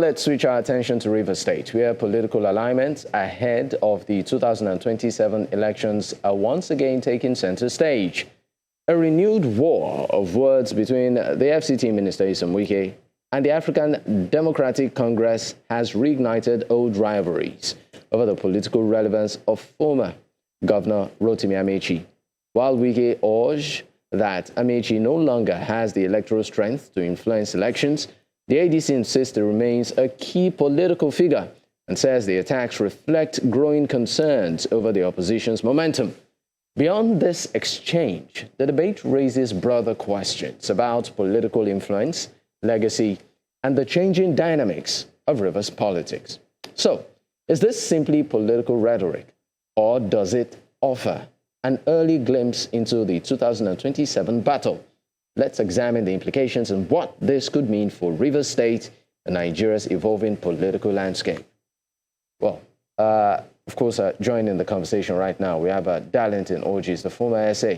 Let's switch our attention to Rivers State, where political alignments ahead of the 2027 elections are once again taking center stage. A renewed war of words between the FCT Minister Nyesom Wike and the African Democratic Congress has reignited old rivalries over the political relevance of former Governor Rotimi Amaechi. While Wike urged that Amaechi no longer has the electoral strength to influence elections, the ADC insists he remains a key political figure and says the attacks reflect growing concerns over the opposition's momentum. Beyond this exchange, the debate raises broader questions about political influence, legacy, and the changing dynamics of Rivers politics. So, is this simply political rhetoric, or does it offer an early glimpse into the 2027 battle? Let's examine the implications and what this could mean for Rivers State and Nigeria's evolving political landscape. Well, of course, joining the conversation right now, we have Darlington Orjies, the former SA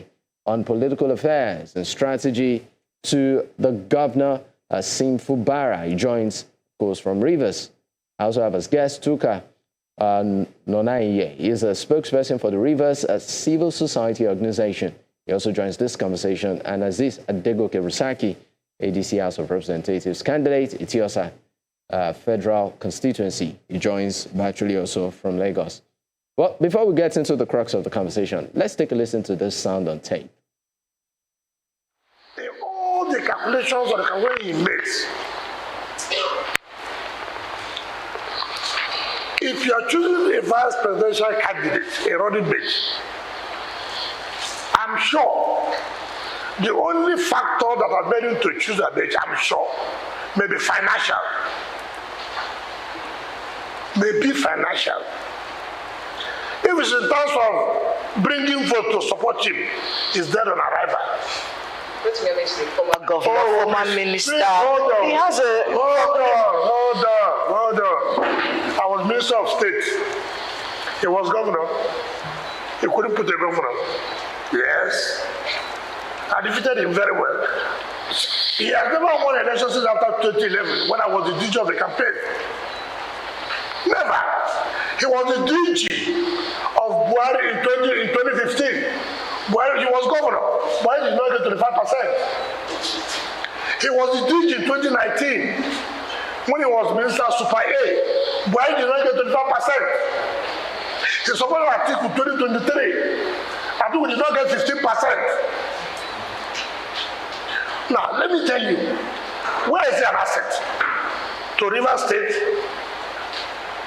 on political affairs and strategy, to the governor, Simfu Bara. He joins, of course, from Rivers. I also have as guest Tuka Nonaiye. He is a spokesperson for the Rivers Civil Society Organization. He also joins this conversation. And Aziz Adegoke Rusaki, ADC House of Representatives candidate, Etiosa Federal Constituency. He joins virtually also from Lagos. Well, before we get into the crux of the conversation, let's take a listen to this sound on tape. All the calculations of the way he makes. If you are choosing a vice presidential candidate, a running mate, I'm sure the only factor that has made him to choose a mate, I'm sure, maybe financial. Maybe financial. If it's in terms of bringing vote to support him, he's dead on arrival. Rotimi Amaechi, former governor, former minister. Hold on. He has a... Hold on. I was Minister of State. He was governor. He couldn't put a governor. Yes. I defeated him very well. He has never won elections since after 2011, when I was the DG of the campaign. Never. He was the DG of Buhari in 2015. Buhari, he was governor. Buhari did not get 25%. He was the DG in 2019 when he was Minister Super A. Buhari did not get 25%. He supported Article 2023. I think we did not get 15%. Now, let me tell you, where is he an asset? To Rivers State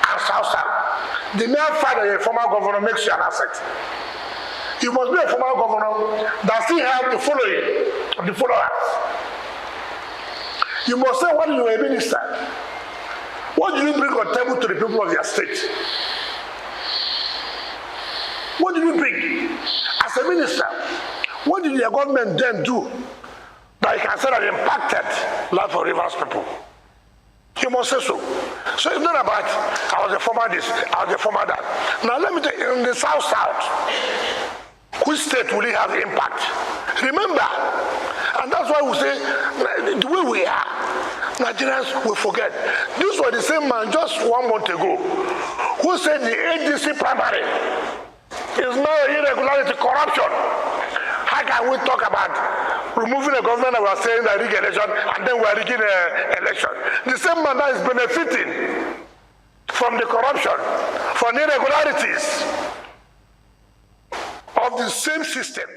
and South South. The mere fact that a former governor makes you an asset. You must be a former governor that still have the following, the followers. You must say, when you are a minister, what do you bring on the table to the people of your state? What do you bring? As a minister, what did your government then do that you can say that impacted life of Rivers people? You must say so. So it's not about, I was a former this, I was a former that. Now let me tell you, in the South, which state will it have impact? Remember, and that's why we say, the way we are, Nigerians will forget. This was the same man just 1 month ago who said the ADC primary is now irregularity, corruption. How can we talk about removing a government that we are saying that rig election and then we are rigging an election? The same man that is benefiting from the corruption, from irregularities of the same system.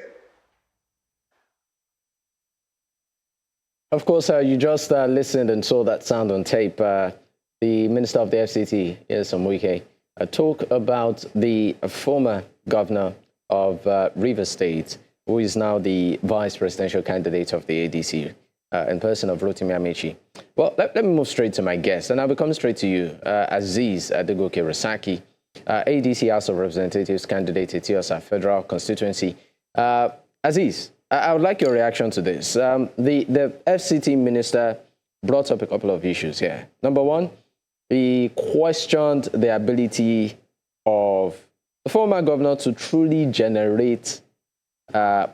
Of course, you just listened and saw that sound on tape. The Minister of the FCT, Nyesom Wike, talk about the former governor of Rivers State, who is now the vice presidential candidate of the ADC, in person of Rotimi Amaechi. Well, let me move straight to my guest, and I'll come straight to you, Aziz Adegoke Rusaki, ADC House of Representatives candidate, Etiosa Federal Constituency. Aziz, I would like your reaction to this. The FCT minister brought up a couple of issues here. Number one, he questioned the ability of the former governor to truly generate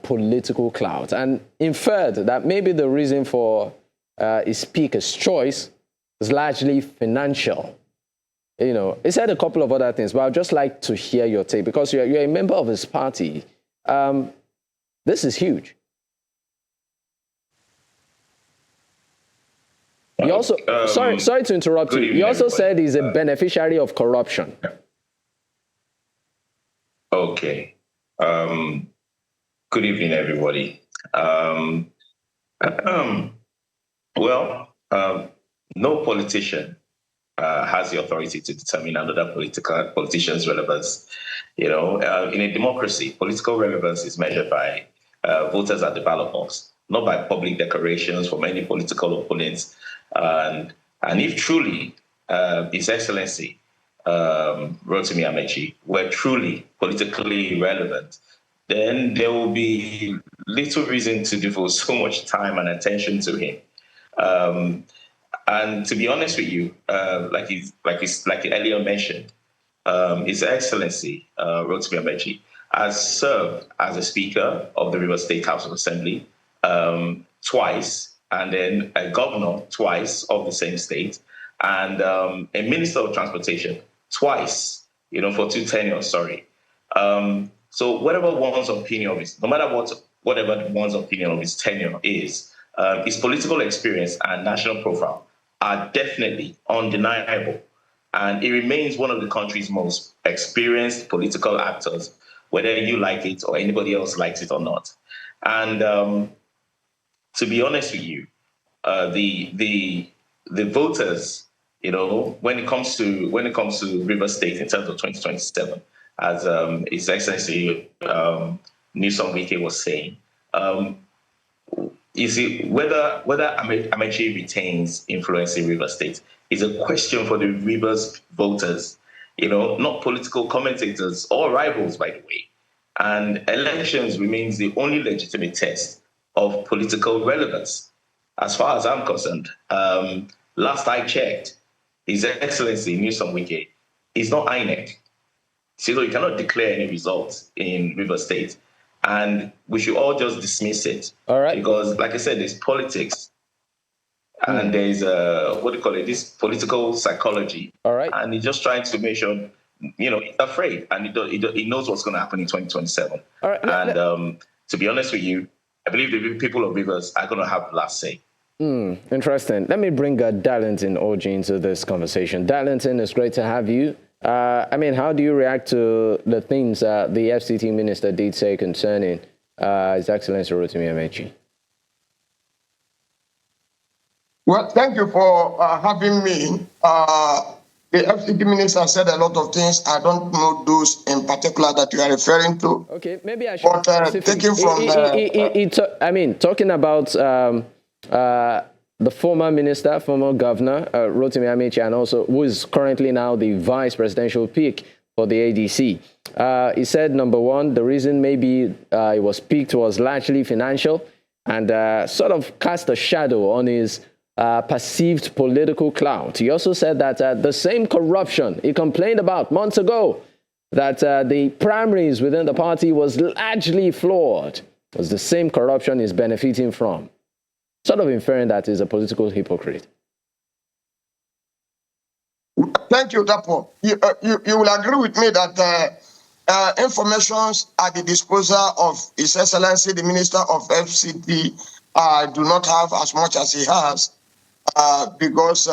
political clout and inferred that maybe the reason for his speaker's choice was largely financial. You know, he said a couple of other things, but I'd just like to hear your take because you're a member of his party. This is huge. He also, sorry to interrupt you. He also said he's a beneficiary of corruption. Okay. Good evening, everybody. No politician has the authority to determine another politician's relevance. You know, in a democracy, political relevance is measured by voters at the ballot box, not by public declarations from any political opponents. And if truly His Excellency Rotimi Amaechi were truly politically relevant, then there will be little reason to devote so much time and attention to him. And to be honest with you, like earlier mentioned, His Excellency Rotimi Amaechi has served as a Speaker of the Rivers State House of Assembly twice, and then a governor twice of the same state, and a Minister of Transportation twice, you know, for 2 tenures, sorry. So whatever one's opinion of his, no matter whatever one's opinion of his tenure is, his political experience and national profile are definitely undeniable. And he remains one of the country's most experienced political actors, whether you like it or anybody else likes it or not. And to be honest with you, the voters, you know, when it comes to Rivers State in terms of 2027, as His Excellency Nyesom Wike was saying, is it whether Amaechi retains influence in Rivers State is a question for the Rivers voters, you know, not political commentators or rivals, by the way. And elections remains the only legitimate test of political relevance. As far as I'm concerned, last I checked, His Excellency Nyesom Wike is not INEC. So you cannot declare any results in Rivers State. And we should all just dismiss it. All right. Because, like I said, there's politics. And there's, this political psychology. All right. And he's just trying to make sure, you know, he's afraid. And he knows what's going to happen in 2027. All right. And to be honest with you, I believe the people of Rivers are going to have the last say. Interesting. Let me bring Darlington OG into this conversation. Darlington, it's great to have you. I mean, how do you react to the things the FCT minister did say concerning His Excellency Rotimi Amaechi? Well, thank you for having me. The FCT minister said a lot of things. I don't know those in particular that you are referring to. Okay, maybe I should. But taking from talking about the former minister, former governor, Rotimi Amaechi, and also who is currently now the vice presidential pick for the ADC. He said, number one, the reason maybe he was picked was largely financial and sort of cast a shadow on his perceived political clout. He also said that the same corruption he complained about months ago, that the primaries within the party was largely flawed, was the same corruption he's benefiting from. Sort of inferring that he's a political hypocrite. Thank you, Dapo. You will agree with me that information at the disposal of His Excellency, the Minister of FCT, do not have as much as he has because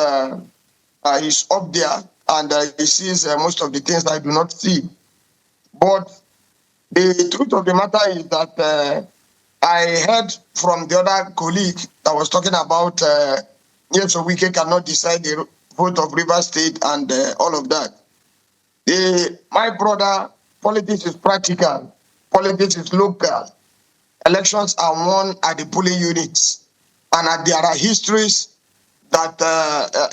he's up there and he sees most of the things I do not see. But the truth of the matter is that I heard from the other colleague that was talking about Nyesom Wike cannot decide the vote of Rivers State and all of that. My brother, politics is practical. Politics is local. Elections are won at the polling units. And there are histories that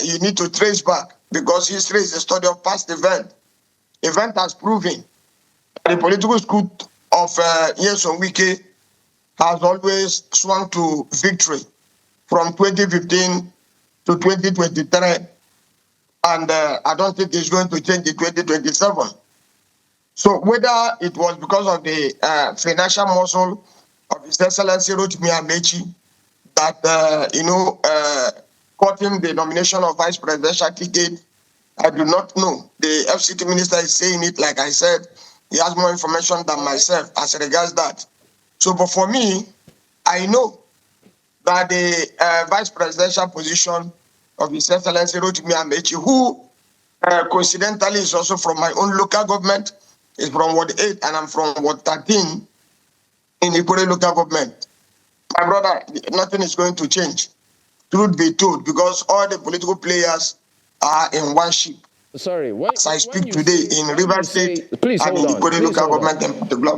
you need to trace back because history is a study of past event. Event has proven the political school of Nyesom Wike has always swung to victory from 2015 to 2023. And I don't think it's going to change in 2027. So whether it was because of the financial muscle of His Excellency Rotimi Amaechi that, cutting the nomination of vice presidential ticket. I do not know. The FCT minister is saying it, like I said, he has more information than myself as regards that. So, but for me, I know that the vice presidential position of His Excellency Rotimi Amaechi, who coincidentally is also from my own local government, is from Ward 8 and I'm from Ward 13 in Ikore local government. My brother, nothing is going to change. Truth be told, because all the political players are in one ship. Sorry, as I speak today in Rivers State and in Ikore local government in particular.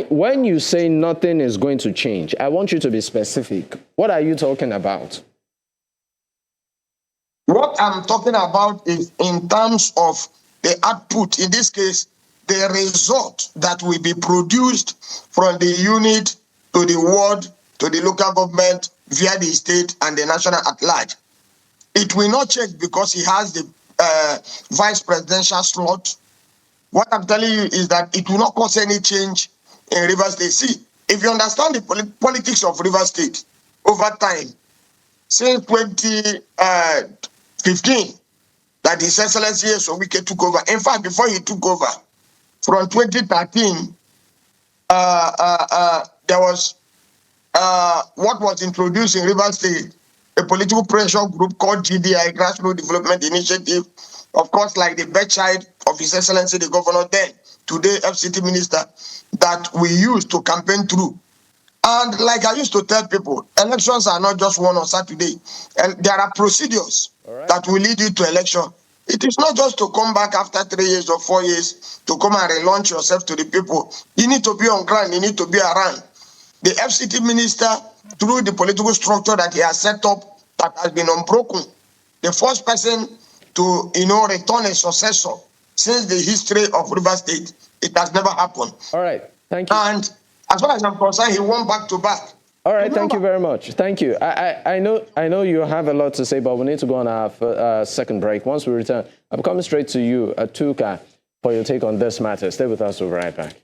When you say nothing is going to change, I want you to be specific. What are you talking about? What I'm talking about is in terms of the output, in this case, the result that will be produced from the unit to the ward, to the local government, via the state and the national at large. It will not change because he has the vice presidential slot. What I'm telling you is that it will not cause any change in Rivers State. See, if you understand the politics of Rivers State over time, since 2015, that His Excellency Nyesom Wike took over. In fact, before he took over, from 2013, there was what was introduced in Rivers State, a political pressure group called GDI, Grassroots Development Initiative, of course, like the bedchild of His Excellency the Governor then, today FCT Minister, that we used to campaign through. And like I used to tell people, elections are not just one on Saturday. And there are procedures that will lead you to election. It is not just to come back after 3 years or 4 years to come and relaunch yourself to the people. You need to be on ground. You need to be around. The FCT minister, through the political structure that he has set up that has been unbroken, the first person to, return a successor since the history of Rivers State, it has never happened. All right. Thank you. And as far as I'm concerned, he won back to back. All right, thank you very much. Thank you. I know you have a lot to say, but we need to go on our second break. Once we return, I'm coming straight to you, Atuka, for your take on this matter. Stay with us. We'll be right back.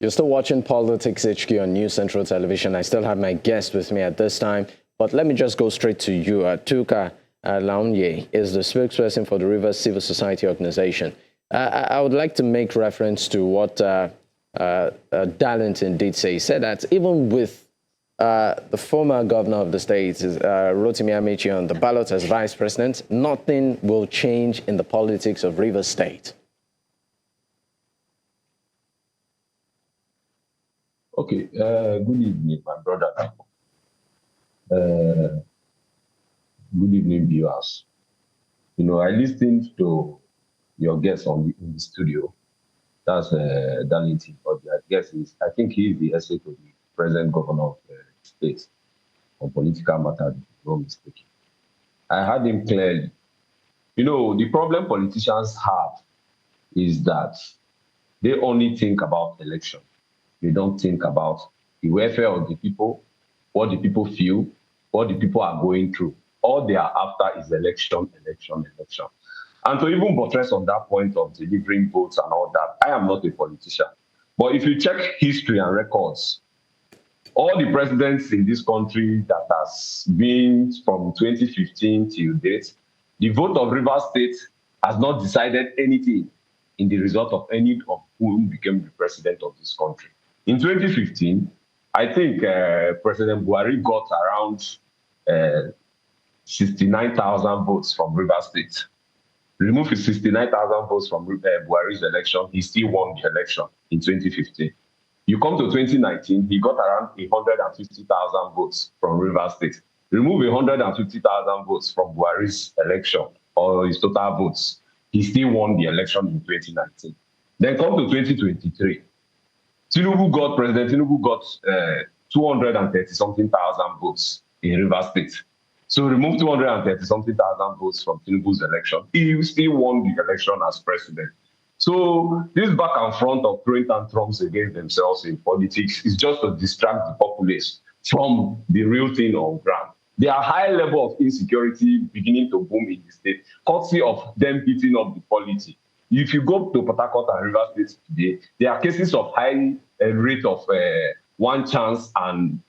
You're still watching Politics HQ on News Central Television. I still have my guest with me at this time, but let me just go straight to you. Atuka Launye is the spokesperson for the Rivers Civil Society Organization. I would like to make reference to what Darlington did say. He said that even with the former governor of the state, Rotimi Amaechi, on the ballot as vice president, nothing will change in the politics of Rivers State. Okay, good evening, my brother. Good evening, viewers. I listened to your guest in the studio. That's Darlington. But I guess I think he is the essay to the present governor of the state on political matters, if I'm not mistaken. I heard him clearly. The problem politicians have is that they only think about election. They don't think about the welfare of the people, what the people feel, what the people are going through. All they are after is election, election, election. And to even buttress on that point of delivering votes and all that, I am not a politician. But if you check history and records, all the presidents in this country that has been from 2015 till date, the vote of Rivers State has not decided anything in the result of any of whom became the president of this country. In 2015, I think President Buhari got around 69,000 votes from Rivers State. Remove his 69,000 votes from Buhari's election, he still won the election in 2015. You come to 2019, he got around 150,000 votes from Rivers State. Remove 150,000 votes from Buhari's election or his total votes, he still won the election in 2019. Then come to 2023. President Tinubu got 230-something thousand votes in Rivers State. So remove 230-something thousand votes from Tinubu's election. He still won the election as president. So this back and front of throwing tantrums against themselves in politics is just to distract the populace from the real thing on ground. There are high level of insecurity beginning to boom in the state, courtesy of them beating up the polity. If you go to Port Harcourt and Rivers State today, there are cases of high rate of one chance and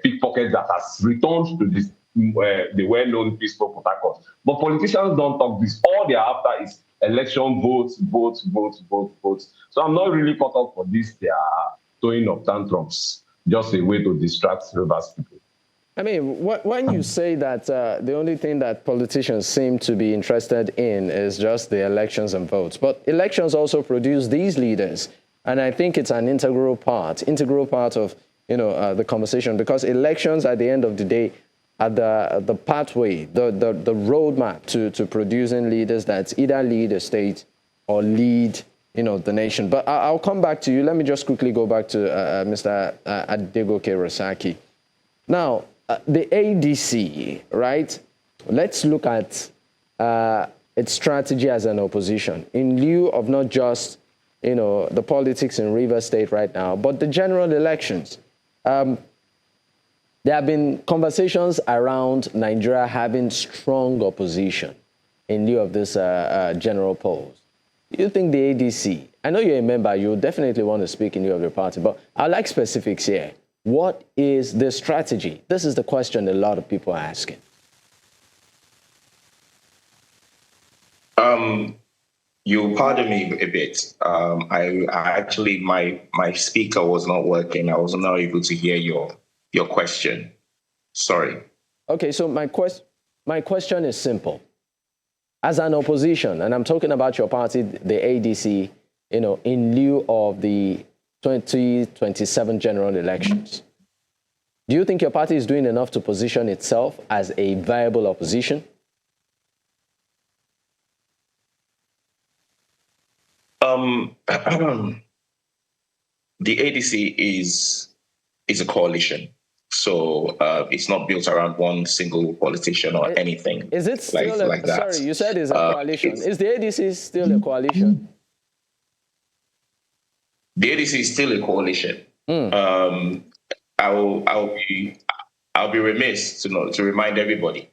pickpocket that has returned to this the well-known peaceful Port Harcourt. But politicians don't talk this. All they're after is election votes, votes, votes, votes, votes. So I'm not really caught up for this. They are throwing up tantrums, just a way to distract Rivers people. I mean, when you say that the only thing that politicians seem to be interested in is just the elections and votes, but elections also produce these leaders, and I think it's an integral part of the conversation, because elections at the end of the day are the pathway, the roadmap to producing leaders that either lead a state or lead the nation. But I'll come back to you. Let me just quickly go back to Mr. Adegoke Rasaki. Now, the ADC, right? Let's look at its strategy as an opposition in lieu of not just the politics in Rivers State right now, but the general elections. There have been conversations around Nigeria having strong opposition in lieu of this general polls. Do you think the ADC, I know you're a member, you definitely want to speak in lieu of your party, but I'd like specifics here. What is the strategy? This is the question a lot of people are asking. You pardon me a bit. I actually, my speaker was not working. I was not able to hear your question. Sorry. Okay, so my question is simple. As an opposition, and I'm talking about your party, the ADC, in lieu of the 2027 general elections, do you think your party is doing enough to position itself as a viable opposition? The ADC is a coalition. So it's not built around one single politician or anything. Is it still like that? Sorry, you said it's a coalition. Is the ADC still a coalition? The ADC is still a coalition. I'll be remiss to remind everybody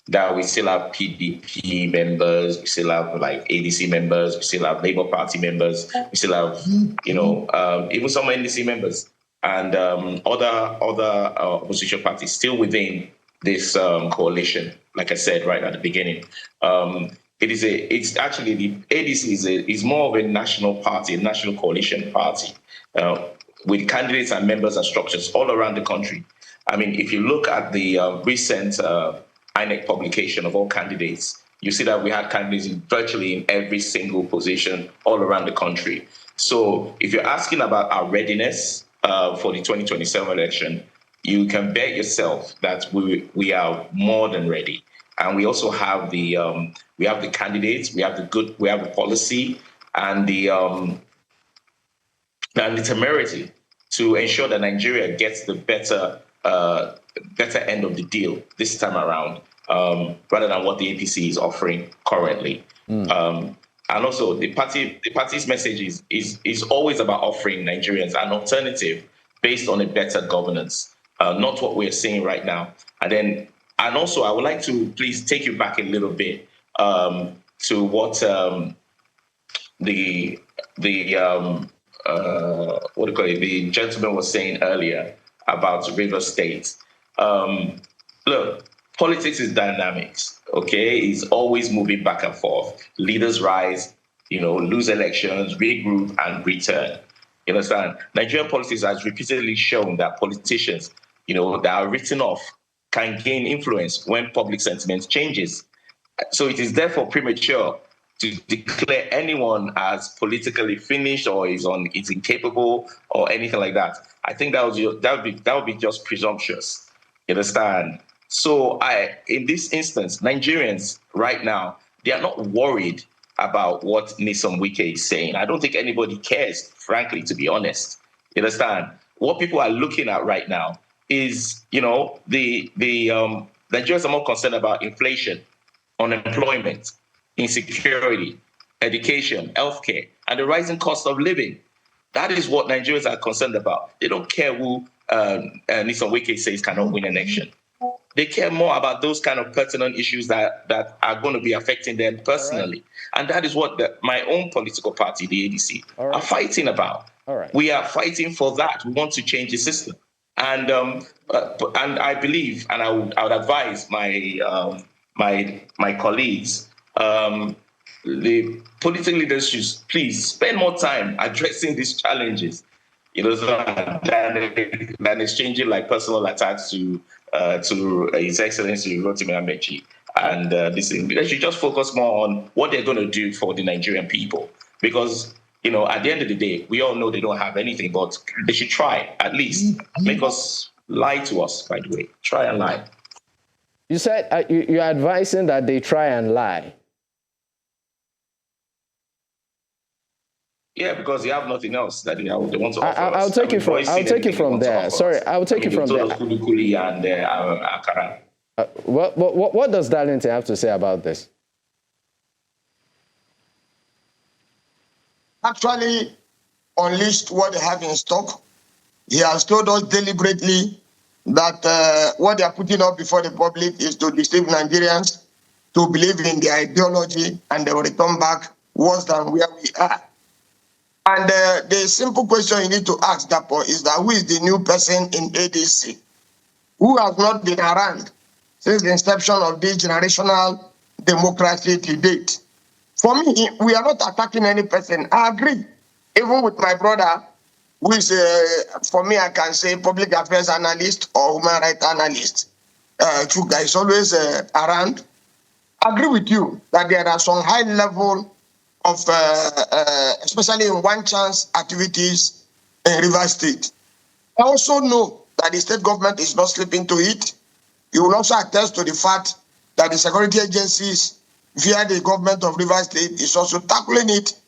that we still have PDP members, we still have like ADC members, we still have Labour Party members, we still have even some NDC members. And other opposition parties still within this coalition. Like I said right at the beginning, it's actually the ADC is more of a national party, a national coalition party, with candidates and members and structures all around the country. I mean, if you look at the recent INEC publication of all candidates, you see that we had candidates virtually in every single position all around the country. So if you're asking about our readiness for the 2027 election, you can bet yourself that we are more than ready, and we also have the candidates, we have the policy, and the temerity to ensure that Nigeria gets the better end of the deal this time around, rather than what the APC is offering currently. And also, the party's message is always about offering Nigerians an alternative based on a better governance, not what we're seeing right now. And also, I would like to please take you back a little bit to what the gentleman was saying earlier about Rivers State. Look, politics is dynamics. Okay, it's always moving back and forth. Leaders rise, lose elections, regroup, and return. You understand? Nigerian politics has repeatedly shown that politicians, that are written off, can gain influence when public sentiment changes. So it is therefore premature to declare anyone as politically finished or is incapable or anything like that. I think that would be just presumptuous. You understand? So in this instance, Nigerians right now, they are not worried about what Nyesom Wike is saying. I don't think anybody cares, frankly, to be honest. You understand? What people are looking at right now is, the Nigerians are more concerned about inflation, unemployment, insecurity, education, healthcare, and the rising cost of living. That is what Nigerians are concerned about. They don't care who Nyesom Wike says cannot win an election. They care more about those kind of pertinent issues that are going to be affecting them personally. And that is what my own political party, the ADC, are fighting about. We are fighting for that. We want to change the system. And I believe, and I would advise my my colleagues, the political leaders should please spend more time addressing these challenges, than exchanging like personal attacks to His Excellency Rotimi Amaechi. And they should just focus more on what they're going to do for the Nigerian people. Because, at the end of the day, we all know they don't have anything, but they should try, at least, make us lie to us, by the way. Try and lie. You said you're advising that they try and lie. Yeah, because they have nothing else that they want to offer us. I'll take it from there. Sorry, I'll take it from there. What does Darlington have to say about this? Actually, unleashed what they have in stock. He has told us deliberately that what they are putting up before the public is to deceive Nigerians, to believe in their ideology, and they will return back worse than where we are. And the simple question you need to ask, Dapo, is that who is the new person in ADC? Who has not been around since the inception of this generational democracy to date? For me, we are not attacking any person. I agree. Even with my brother, who is, for me, I can say public affairs analyst or human rights analyst. Chuka is always around. I agree with you that there are some high level of, especially in one chance activities in Rivers State. I also know that the state government is not sleeping to it. You will also attest to the fact that the security agencies via the government of Rivers State is also tackling it,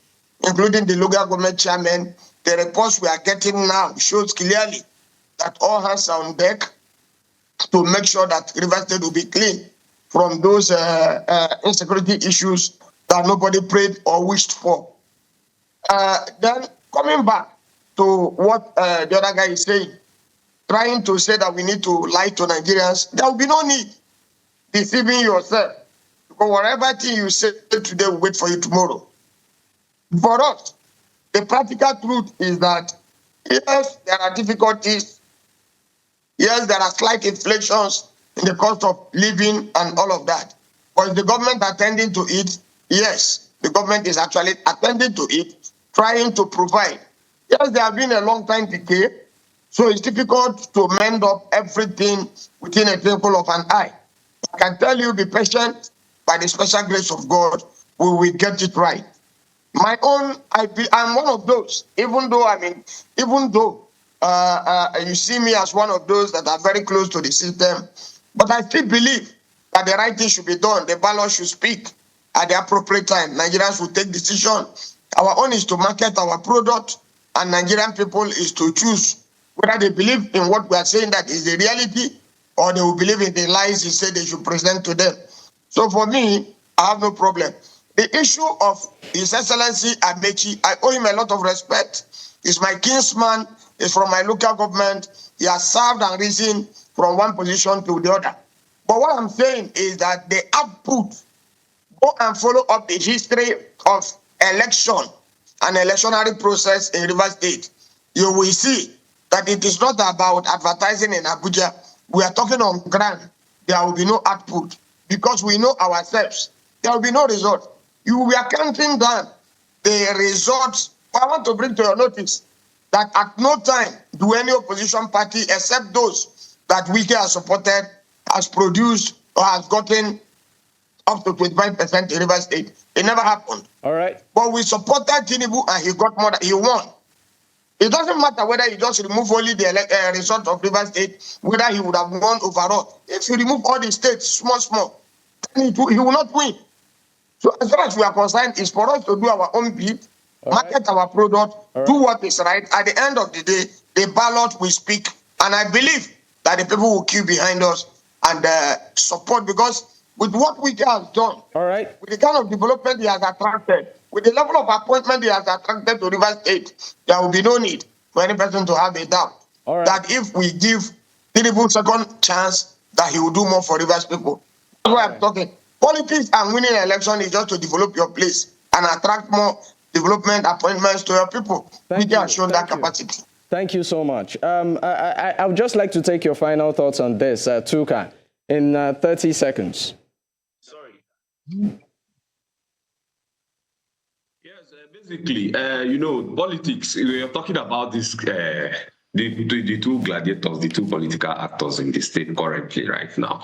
including the local government chairman. The reports we are getting now shows clearly that all hands are on deck to make sure that Rivers State will be clean from those insecurity issues that nobody prayed or wished for. Then coming back to what the other guy is saying, trying to say that we need to lie to Nigerians, there will be no need deceiving yourself. Because whatever thing you say today will wait for you tomorrow. For us, the practical truth is that yes, there are difficulties. Yes, there are slight inflations in the cost of living and all of that. But is the government attending to it? Yes, the government is actually attending to it, trying to provide. Yes, there have been a long time decay, so it's difficult to mend up everything within a twinkle of an eye. I can tell you, be patient. By the special grace of God, we will get it right. My own, I'm one of those. Even though you see me as one of those that are very close to the system, but I still believe that the right thing should be done. The ballot should speak at the appropriate time. Nigerians will take decision. Our own is to market our product, and Nigerian people is to choose whether they believe in what we are saying that is the reality, or they will believe in the lies he said they should present to them. So for me, I have no problem. The issue of His Excellency Amaechi, I owe him a lot of respect. He's my kinsman. He's from my local government. He has served and risen from one position to the other. But what I'm saying is that the output, go and follow up the history of election and electionary process in Rivers State. You will see that it is not about advertising in Abuja. We are talking on ground. There will be no output because we know ourselves. There will be no result. We are counting down the results. I want to bring to your notice that at no time do any opposition party, except those that Wike has supported, has produced or has gotten up to 25% in Rivers State. It never happened. All right. But we supported Tinubu and he got more than he won. It doesn't matter whether you just remove only the result of Rivers State, whether he would have won overall. If you remove all the states, small, then he will not win. So as far as we are concerned, it's for us to do our own bit, market our product, do what is right. At the end of the day, the ballot will speak. And I believe that the people will queue behind us and support, because with what Wike has done, with the kind of development he has attracted, with the level of appointment he has attracted to Rivers State, there will be no need for any person to have a doubt that if we give Tinubu second chance, that he will do more for Rivers people. That's why I'm talking. Politics and winning an election is just to develop your place and attract more development appointments to your people. Media has shown that capacity. Thank you so much. I would just like to take your final thoughts on this, Tuka, in 30 seconds. Sorry. Yes, basically, politics, we are talking about this, the two gladiators, the two political actors in the state currently right now.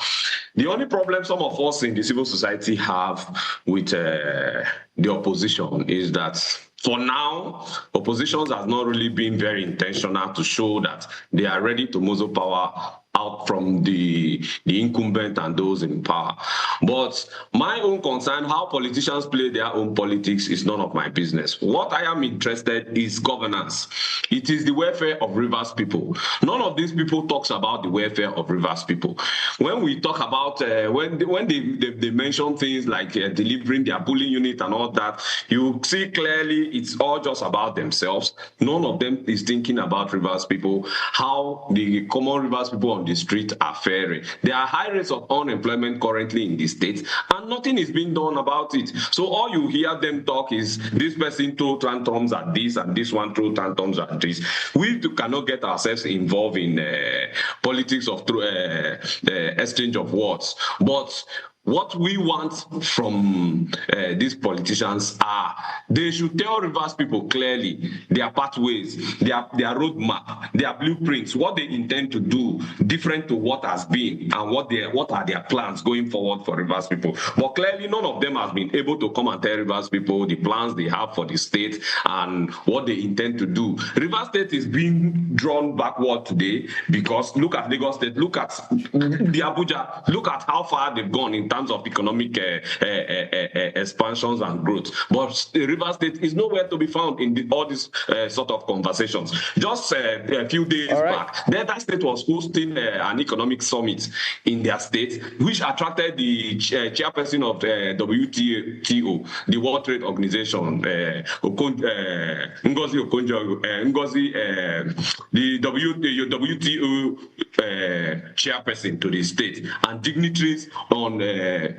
The only problem some of us in the civil society have with the opposition is that for now, oppositions has not really been very intentional to show that they are ready to muzzle power out from the incumbent and those in power. But my own concern, how politicians play their own politics, is none of my business. What I am interested is governance. It is the welfare of Rivers people. None of these people talks about the welfare of Rivers people. When we talk about, when they mention things like delivering their polling unit and all that, you see clearly it's all just about themselves. None of them is thinking about Rivers people, how the common Rivers people on the street are faring. There are high rates of unemployment currently in the state, and nothing is being done about it. So all you hear them talk is this person throw tantrums at this and this one throw tantrums at this. We cannot get ourselves involved in politics of exchange of words. But what we want from these politicians are, they should tell Rivers people clearly their pathways, their roadmap, their blueprints, what they intend to do different to what has been, and what are their plans going forward for Rivers people. But clearly none of them has been able to come and tell Rivers people the plans they have for the state and what they intend to do. Rivers State is being drawn backward today because look at Lagos State, look at the Abuja, look at how far they've gone in terms of economic expansions and growth. But Rivers State is nowhere to be found in all these sort of conversations. Just a few days back, Delta State was hosting an economic summit in their state, which attracted the chairperson of WTO, the World Trade Organization, Ngozi Okonjo, the WTO chairperson to the state, and dignitaries on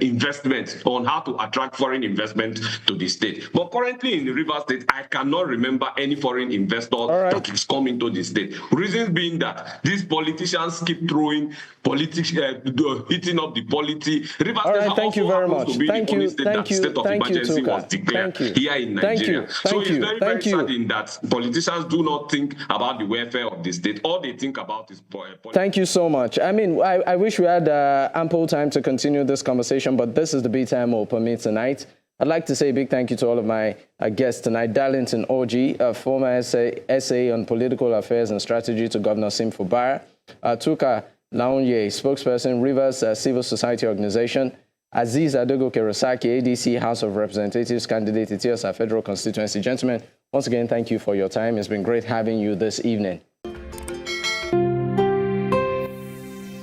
investment, on how to attract foreign investment to the state. But currently in the Rivers State, I cannot remember any foreign investor that is coming to the state. Reasons being that these politicians keep throwing politics, hitting up the polity. Rivers State thank you very much. Thank you. State of emergency was declared here in Nigeria. So it's very, very saddening that politicians do not think about the welfare of the state. All they think about is politics. Thank you so much. I mean, I wish we had ample time to continue this conversation, but this is the bit time will permit tonight. I'd like to say a big thank you to all of my guests tonight. Darlington Orji, former SA on political affairs and strategy to Governor Sim Fubara. Tuka Launye, spokesperson, Rivers Civil Society Organization. Aziz Adogo Kerosaki, ADC House of Representatives candidate, Etiosa Federal Constituency. Gentlemen, once again, thank you for your time. It's been great having you this evening.